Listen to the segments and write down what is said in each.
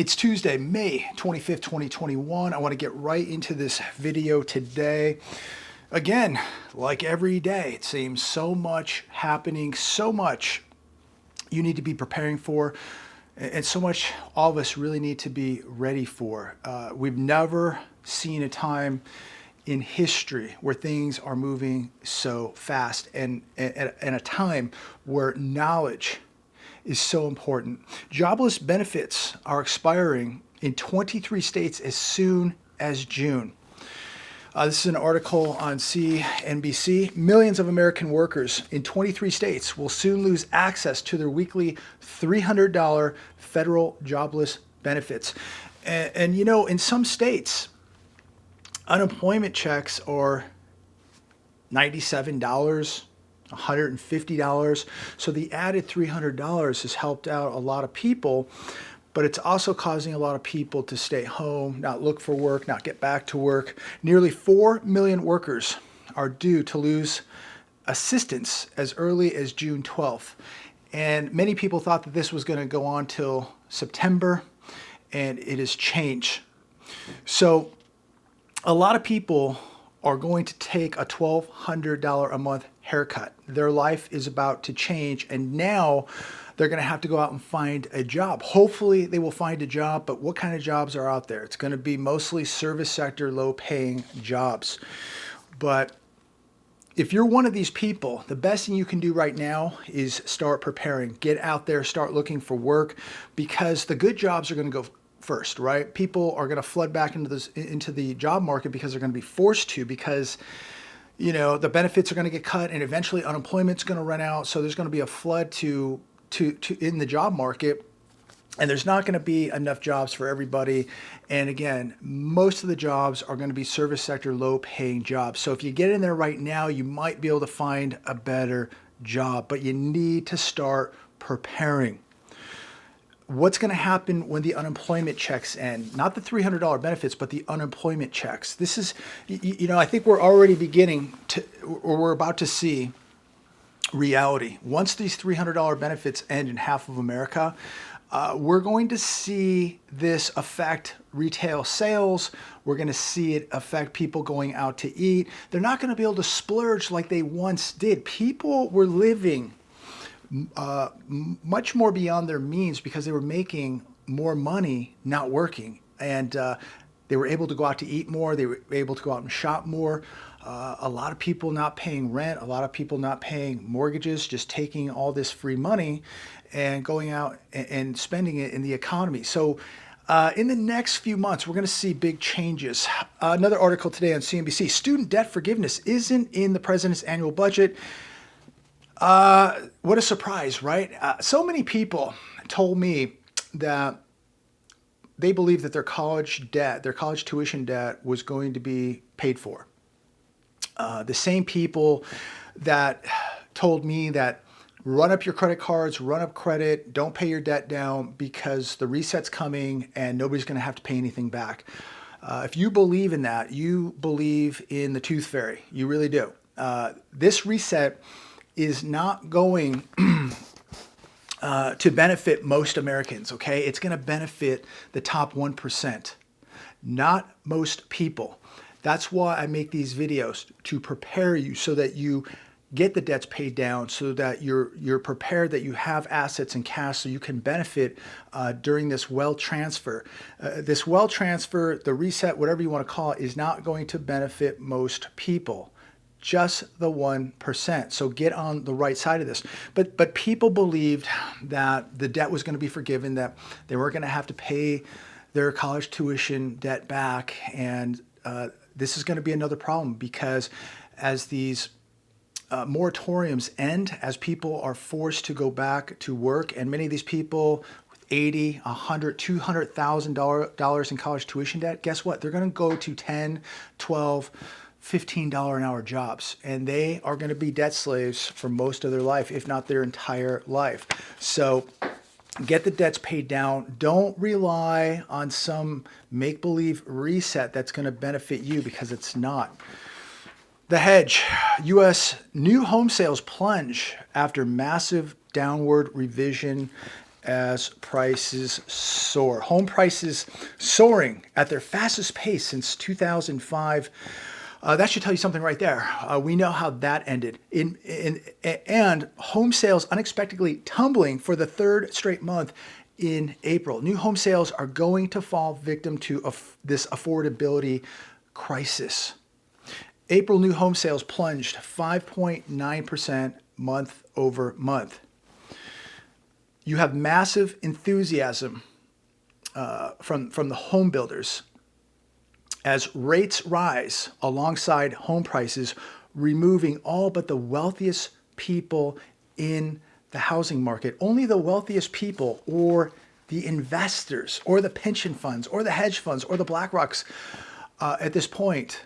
It's Tuesday, May 25th, 2021. I want to get right into this video today. Again, like every day, it seems so much happening, so much you need to be preparing for, and so much all of us really need to be ready for. We've never seen a time in history where things are moving so fast and a time where knowledge is so important. Jobless benefits are expiring in 23 states as soon as June. This is an article on CNBC. Millions of American workers in 23 states will soon lose access to their weekly $300 federal jobless benefits. And you know, in some states, unemployment checks are $97. $150. So the added $300 has helped out a lot of people, but it's also causing a lot of people to stay home, not look for work, not get back to work. Nearly 4 million workers are due to lose assistance as early as June 12th. And many people thought that this was going to go on till September, and it has changed. So a lot of people are going to take a $1,200 a month haircut. Their life is about to change, and now they're going to have to go out and find a job. Hopefully they will find a job, but what kind of jobs are out there? It's going to be mostly service sector, low-paying jobs. But if you're one of these people, the best thing you can do right now is start preparing. Get out there, start looking for work, because the good jobs are going to go first, right? People are going to flood back into the job market because they're going to be forced to, because you know the benefits are going to get cut and eventually unemployment's going to run out. So there's going to be a flood to in the job market, and there's not going to be enough jobs for everybody. And again, most of the jobs are going to be service sector, low paying jobs. So if you get in there right now, you might be able to find a better job, but you need to start preparing. What's going to happen when the unemployment checks end? Not the $300 benefits, but the unemployment checks. This is, you know, I think we're already beginning to, or we're about to see reality. Once these $300 benefits end in half of America, we're going to see this affect retail sales. We're going to see it affect people going out to eat. They're not going to be able to splurge like they once did. People were living much more beyond their means because they were making more money not working, and they were able to go out to eat more. They were able to go out and shop more. A lot of people not paying rent, a lot of people not paying mortgages, just taking all this free money and going out and spending it in the economy. So in the next few months, we're going to see big changes. Another article today on CNBC: student debt forgiveness isn't in the president's annual budget. What a surprise, right? So many people told me that they believed that their college debt, their college tuition debt, was going to be paid for. The same people that told me that run up your credit cards, run up credit, don't pay your debt down because the reset's coming and nobody's going to have to pay anything back. If you believe in that, you believe in the tooth fairy. You really do. This reset is not going to benefit most Americans, okay? It's going to benefit the top 1%, not most people. That's why I make these videos, to prepare you so that you get the debts paid down, so that you're prepared, that you have assets and cash so you can benefit during this wealth transfer. This wealth transfer, the reset, whatever you want to call it, is not going to benefit most people. Just the 1%. So get on the right side of this. But people believed that the debt was going to be forgiven, that they weren't going to have to pay their college tuition debt back. And this is going to be another problem, because as these moratoriums end, as people are forced to go back to work, and many of these people with $80, $100, $200,000 in college tuition debt, guess what? They're going to go to 10, 12, $15 an hour jobs, and they are going to be debt slaves for most of their life, if not their entire life. So get the debts paid down. Don't rely on some make-believe reset that's going to benefit you, because it's not. The hedge: U.S. new home sales plunge after massive downward revision as prices soar. Home prices soaring at their fastest pace since 2005. That should tell you something right there. We know how that ended. And home sales unexpectedly tumbling for the third straight month in April. New home sales are going to fall victim to this affordability crisis. April new home sales plunged 5.9% month over month. You have massive enthusiasm from the home builders as rates rise alongside home prices, removing all but the wealthiest people in the housing market. Only the wealthiest people or the investors or the pension funds or the hedge funds or the BlackRocks at this point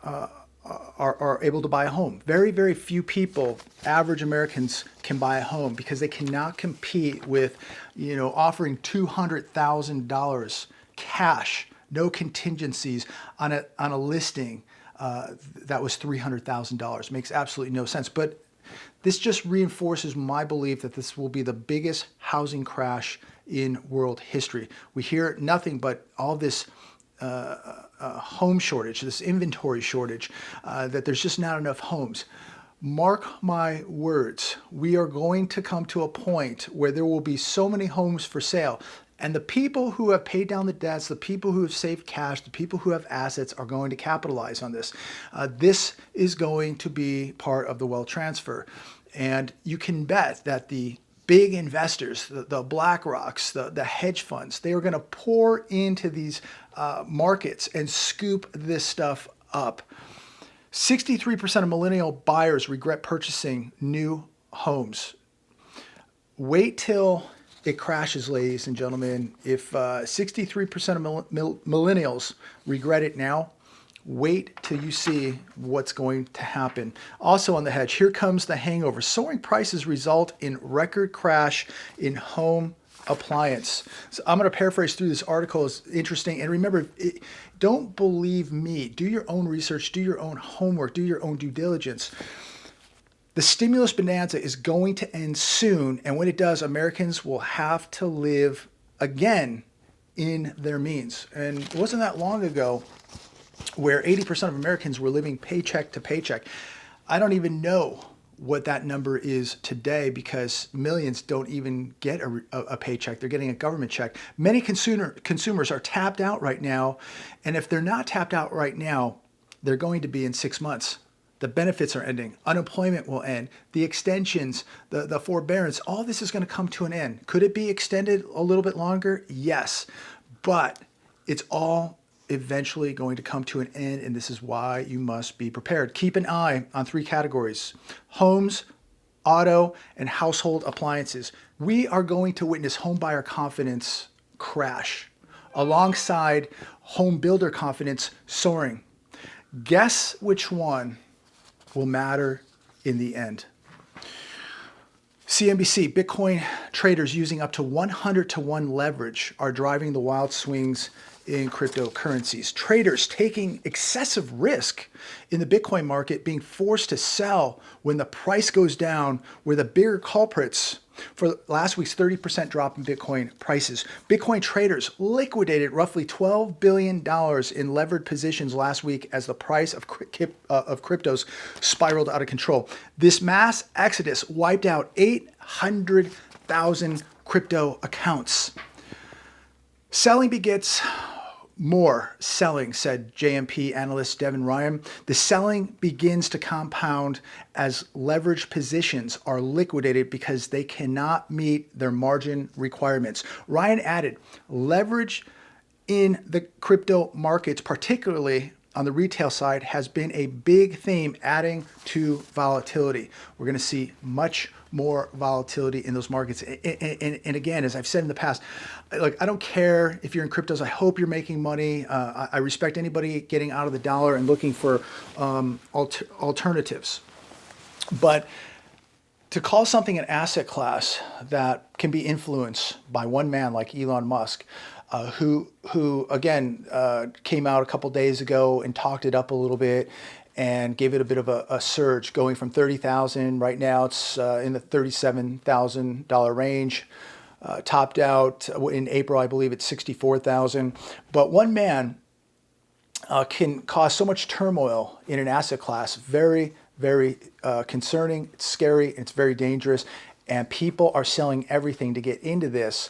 are able to buy a home. Very, very few people, average Americans, can buy a home because they cannot compete with, offering $200,000 cash, no contingencies on a listing that was $300,000. Makes absolutely no sense. But this just reinforces my belief that this will be the biggest housing crash in world history. We hear nothing but all this home shortage, this inventory shortage, that there's just not enough homes. Mark my words, we are going to come to a point where there will be so many homes for sale. And the people who have paid down the debts, the people who have saved cash, the people who have assets are going to capitalize on this. This is going to be part of the wealth transfer. And you can bet that the big investors, the BlackRocks, the hedge funds, they are going to pour into these markets and scoop this stuff up. 63% of millennial buyers regret purchasing new homes. Wait till it crashes, ladies and gentlemen. If 63% of millennials regret it now, wait till you see what's going to happen. Also on the hedge, here comes the hangover. Soaring prices result in record crash in home appliance. So I'm going to paraphrase through this article. It's interesting. And remember, don't believe me. Do your own research, do your own homework, do your own due diligence. The stimulus bonanza is going to end soon. And when it does, Americans will have to live again in their means. And it wasn't that long ago where 80% of Americans were living paycheck to paycheck. I don't even know what that number is today because millions don't even get a paycheck. They're getting a government check. Many consumers are tapped out right now. And if they're not tapped out right now, they're going to be in 6 months. The benefits are ending. Unemployment will end. The extensions, the forbearance, all this is going to come to an end. Could it be extended a little bit longer? Yes. But it's all eventually going to come to an end, and this is why you must be prepared. Keep an eye on 3 categories: homes, auto, and household appliances. We are going to witness home buyer confidence crash alongside home builder confidence soaring. Guess which one will matter in the end? CNBC, Bitcoin traders using up to 100-to-1 leverage are driving the wild swings in cryptocurrencies. Traders taking excessive risk in the Bitcoin market, being forced to sell when the price goes down, were the bigger culprits for last week's 30% drop in Bitcoin prices. Bitcoin traders liquidated roughly $12 billion in levered positions last week as the price of cryptos spiraled out of control. This mass exodus wiped out 800,000 crypto accounts. Selling begets more selling, said JMP analyst Devin Ryan. The selling begins to compound as leveraged positions are liquidated because they cannot meet their margin requirements. Ryan added, leverage in the crypto markets, particularly on the retail side, has been a big theme, adding to volatility. We're going to see much more volatility in those markets. And again, as I've said in the past, look, I don't care if you're in cryptos. I hope you're making money. I respect anybody getting out of the dollar and looking for alternatives. But to call something an asset class that can be influenced by one man like Elon Musk, who again came out a couple days ago and talked it up a little bit and gave it a bit of a surge, going from $30,000. Right now it's in the $37,000 range. topped out in April, I believe, at 64,000. But one man can cause so much turmoil in an asset class. Very, very concerning. It's scary. It's very dangerous. And people are selling everything to get into this.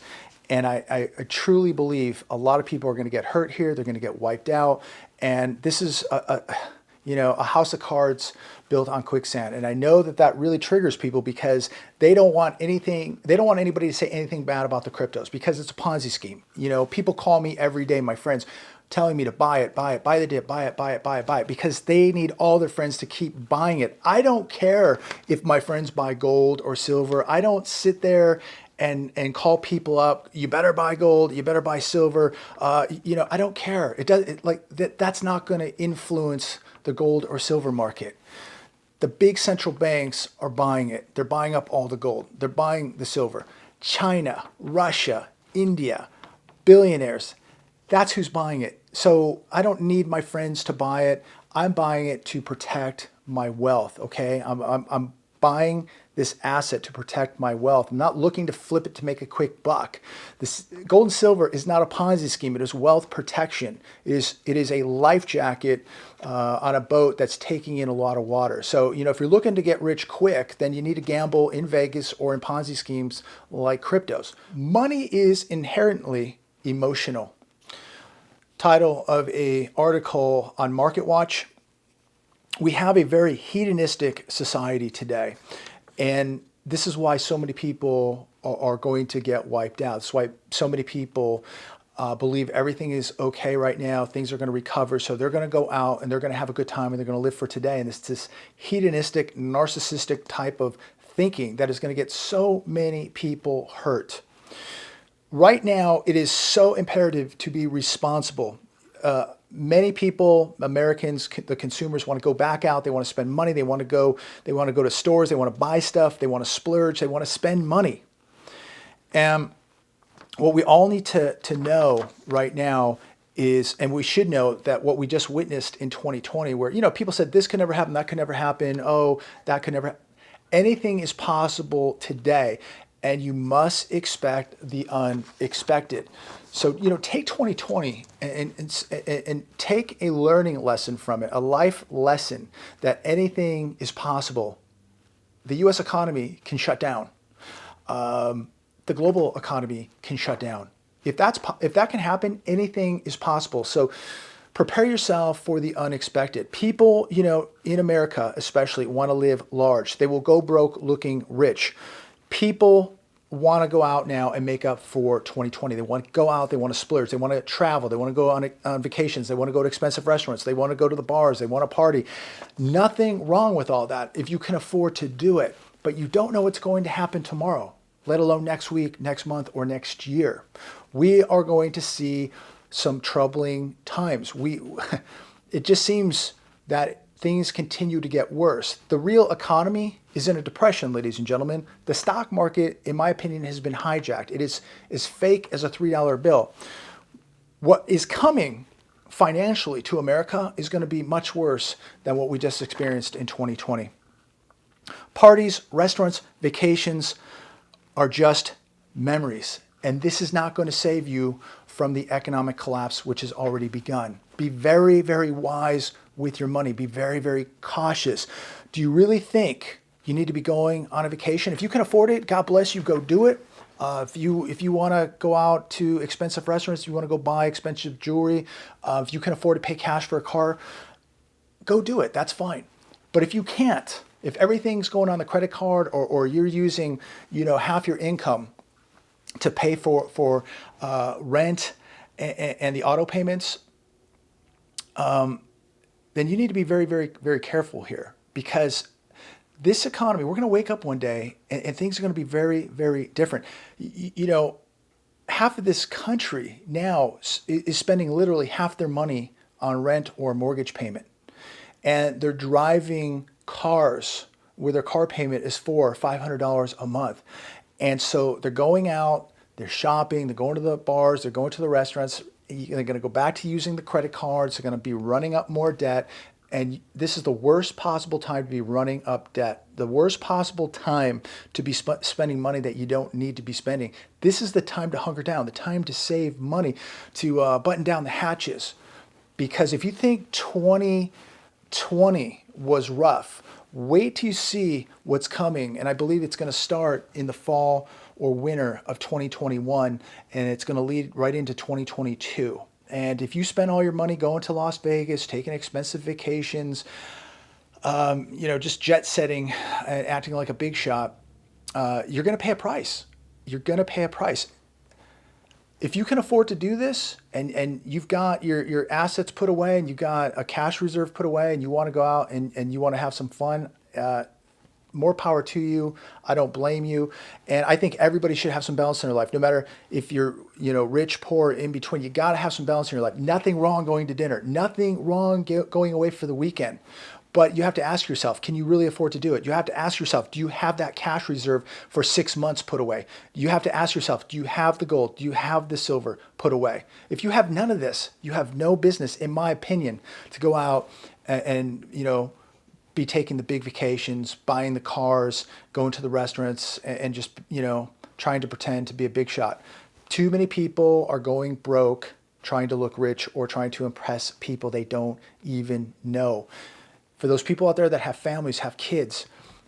And I truly believe a lot of people are going to get hurt here. They're going to get wiped out. And this is a house of cards built on quicksand. And I know that that really triggers people because they don't want anything, they don't want anybody to say anything bad about the cryptos because it's a Ponzi scheme. People call me every day, my friends, telling me to buy it, buy the dip, buy it, because they need all their friends to keep buying it. I don't care if my friends buy gold or silver. I don't sit there and call people up, you better buy gold, you better buy silver. I don't care. That's not going to influence the gold or silver market. The big central banks are buying it. They're buying up all the gold. They're buying the silver. China, Russia, India, billionaires, that's who's buying it. So I don't need my friends to buy it. I'm buying it to protect my wealth, okay? I'm buying this asset to protect my wealth. I'm not looking to flip it to make a quick buck. This gold and silver is not a Ponzi scheme. It is wealth protection. It is a life jacket on a boat that's taking in a lot of water. So, if you're looking to get rich quick, then you need to gamble in Vegas or in Ponzi schemes like cryptos. Money is inherently emotional. Title of an article on MarketWatch. We have a very hedonistic society today. And this is why so many people are going to get wiped out. That's why so many people believe everything is okay right now. Things are going to recover. So they're going to go out and they're going to have a good time and they're going to live for today. And it's this hedonistic, narcissistic type of thinking that is going to get so many people hurt. Right now, it is so imperative to be responsible. Many people, Americans, the consumers, want to go back out. They want to spend money. They want to go to stores. They want to buy stuff. They want to splurge. They want to spend money. And what we all need to know right now is, and we should know that what we just witnessed in 2020, where, people said this could never happen, that could never happen. Oh, that could never happen. Anything is possible today. And you must expect the unexpected. So, take 2020 and take a learning lesson from it, a life lesson that anything is possible. The U.S. economy can shut down. The global economy can shut down. If that can happen, anything is possible. So prepare yourself for the unexpected. People, in America especially, want to live large. They will go broke looking rich. People want to go out now and make up for 2020. They want to go out, they want to splurge, they want to travel, they want to go on vacations, they want to go to expensive restaurants, they want to go to the bars, they want to party. Nothing wrong with all that if you can afford to do it, but you don't know what's going to happen tomorrow, let alone next week, next month, or next year. We are going to see some troubling times. It just seems that things continue to get worse. The real economy is in a depression, ladies and gentlemen. The stock market, in my opinion, has been hijacked. It is as fake as a $3 bill. What is coming financially to America is going to be much worse than what we just experienced in 2020. Parties, restaurants, vacations are just memories. And this is not going to save you from the economic collapse, which has already begun. Be very, very wise with your money. Be very, very cautious. Do you really think you need to be going on a vacation? If you can afford it, God bless you, go do it. If you want to go out to expensive restaurants, you want to go buy expensive jewelry, if you can afford to pay cash for a car, go do it. That's fine. But if you can't, if everything's going on the credit card or you're using, half your income to pay for rent and the auto payments, then you need to be very, very, very careful here, because this economy, we're going to wake up one day and things are going to be very, very different. Half of this country now is spending literally half their money on rent or mortgage payment. And they're driving cars where their car payment is $400 or $500 a month. And so they're going out, they're shopping, they're going to the bars, they're going to the restaurants. They're going to go back to using the credit cards. They're going to be running up more debt. And this is the worst possible time to be running up debt, the worst possible time to be spending money that you don't need to be spending. This is the time to hunker down, the time to save money, to button down the hatches. Because if you think 2020 was rough, wait till you see what's coming. And I believe it's going to start in the fall or winter of 2021, and it's going to lead right into 2022. And if you spend all your money going to Las Vegas, taking expensive vacations, just jet setting and acting like a big shot, you're going to pay a price. You're going to pay a price. If you can afford to do this and you've got your assets put away and you've got a cash reserve put away and you want to go out and you want to have some fun, more power to you. I don't blame you. And I think everybody should have some balance in their life, no matter if you're, rich, poor, in between. You got to have some balance in your life. Nothing wrong going to dinner. Nothing wrong going away for the weekend. But you have to ask yourself, can you really afford to do it? You have to ask yourself, do you have that cash reserve for 6 months put away? You have to ask yourself, do you have the gold? Do you have the silver put away? If you have none of this, you have no business, in my opinion, to go out and be taking the big vacations, buying the cars, going to the restaurants, and just, trying to pretend to be a big shot. Too many people are going broke trying to look rich or trying to impress people they don't even know. For those people out there that have families, have kids,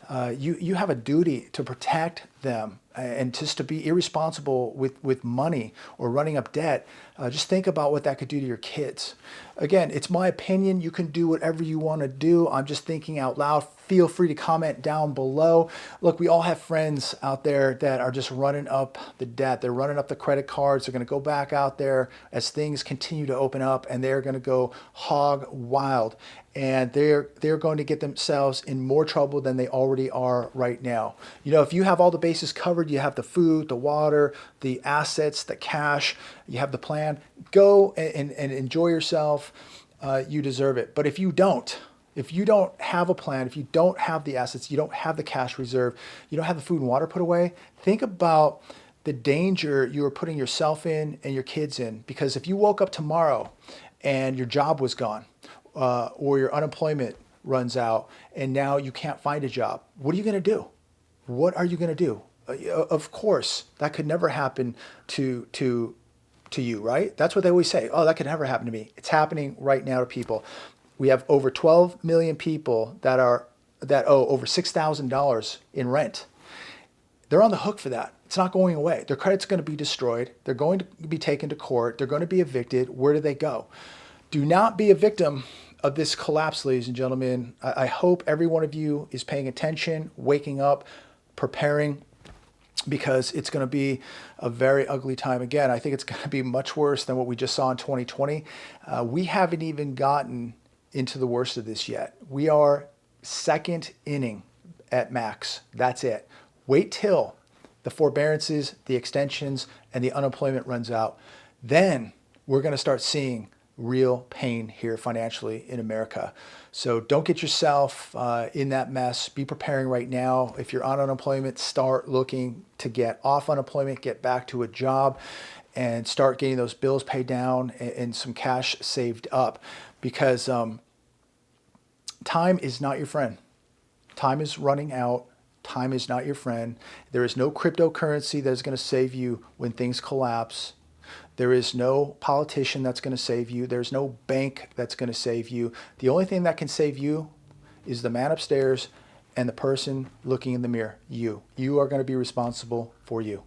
you have a duty to protect them, and just to be irresponsible with money or running up debt. Just think about what that could do to your kids. Again, it's my opinion. You can do whatever you want to do. I'm just thinking out loud. Feel free to comment down below. Look, we all have friends out there that are just running up the debt. They're running up the credit cards. They're going to go back out there as things continue to open up, and they're going to go hog wild. And they're going to get themselves in more trouble than they already are right now. If you have all the bases covered, you have the food, the water, the assets, the cash, you have the plan, go and enjoy yourself. You deserve it. But if you don't have a plan, if you don't have the assets, you don't have the cash reserve, you don't have the food and water put away, think about the danger you are putting yourself in and your kids in. Because if you woke up tomorrow and your job was gone, or your unemployment runs out and now you can't find a job, what are you going to do? What are you going to do? Of course, that could never happen to you, right? That's what they always say. Oh, that could never happen to me. It's happening right now to people. We have over 12 million people that owe over $6,000 in rent. They're on the hook for that. It's not going away. Their credit's going to be destroyed. They're going to be taken to court. They're going to be evicted. Where do they go? Do not be a victim of this collapse, ladies and gentlemen. I hope every one of you is paying attention, waking up, preparing, because it's going to be a very ugly time again. I think it's going to be much worse than what we just saw in 2020. We haven't even gotten into the worst of this yet. We are second inning at max. That's it. Wait till the forbearances, the extensions, and the unemployment runs out. Then we're going to start seeing real pain here financially in America. So don't get yourself in that mess. Be preparing right now. If you're on unemployment, start looking to get off unemployment, get back to a job, and start getting those bills paid down and some cash saved up, because time is not your friend. Time is running out. Time is not your friend. There is no cryptocurrency that is going to save you when things collapse. There is no politician that's going to save you. There's no bank that's going to save you. The only thing that can save you is the man upstairs and the person looking in the mirror, you. You are going to be responsible for you.